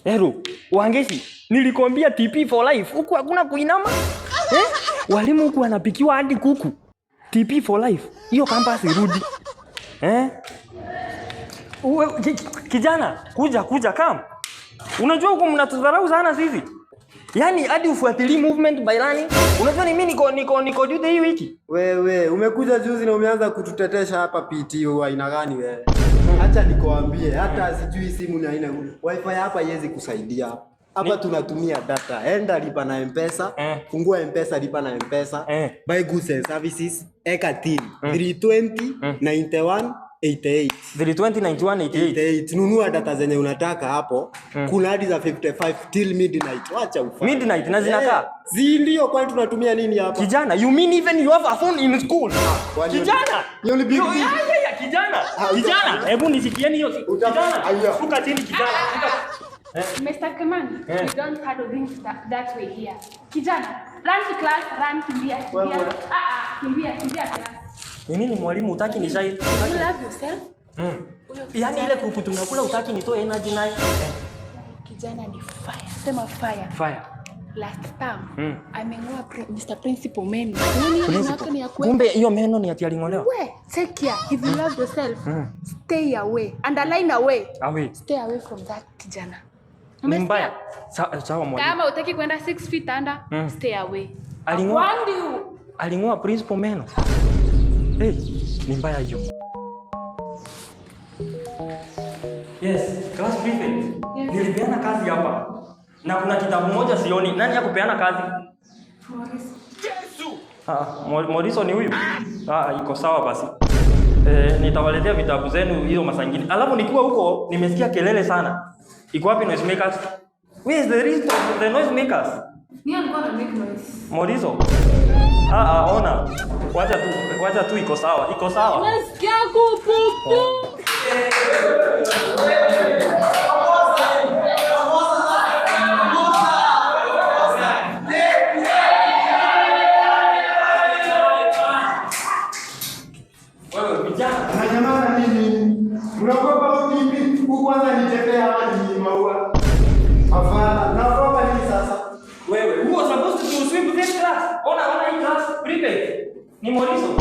Hero, Wangeci, nilikwambia TP for life. Huku hakuna kuinama. Walimu huku wanapikiwa hadi kuku. TP for life. Hiyo campus irudi. Kijana, kuja come. Unajua huku mnatudharau sana sisi. Yaani hadi ufuatilie movement by running. Unajua ni mimi niko due hii wiki. Wewe, umekuja juzi na umeanza kututetesha hapa PT aina gani wewe? Acha nikwambie, hata sijui simu ni aina gani. Wi-Fi hapa haiwezi kusaidia. Hapa tunatumia data. Enda lipa na M-Pesa, fungua M-Pesa, lipa na M-Pesa. Buy goods and services, eka till 320 91 88. 3209188. Nunua data zenye unataka hapo. Kuna hadi za 55 till midnight. Wacha ufanye. Midnight na zinakaa. Ndio kwani tunatumia nini hapa? Kijana, you mean even you have a phone in school? Kijana. Kijana, hebu nisikieni hiyo. Kijana, shuka chini kijana. Mr. Kimani, we don't handle things that way here. Kijana, run to class, run, kimbia. Kimbia class. Nini mwalimu utaki ni shai? You love yourself? Yaani ile kuku tunakula utaki nitoe energy nayo. Kijana ni fire. Sema fire. Fire. Last time, ameng'oa Mr. Principal meno. Kumbe hiyo meno ni ati alingolewa. We, take care. If you love yourself, stay away. Underline away. Away. Stay away from that kijana. Ni mbaya. Sawa mwalimu. Kama utaki kwenda 6 feet under, stay away. Aling'oa principal meno. Ni mbaya hiyo. Yes, class prefect. Yes. Nilipeana kazi hapa. Na kuna kitabu moja sioni. Nani ya kupeana kazi? Yesu. Moriso ni huyu? Iko sawa basi. Nitawaletea vitabu zenu hizo masangini. Alafu nikiwa huko nimesikia kelele sana. Iko wapi noise makers? Where is the rest of the noise makers? Ni alikuwa na make noise. Moriso. Ona. Wacha tu iko sawa. Iko sawa. Nasikia kupupu. Wewe vijana, Jamani nini? Unaogopa vipi? Kwanza nitembea hapa ni maua. Afala, naogopa nini sasa? wewe, who was supposed to swim to this class? Ona hii class prefect. Ni Moriso.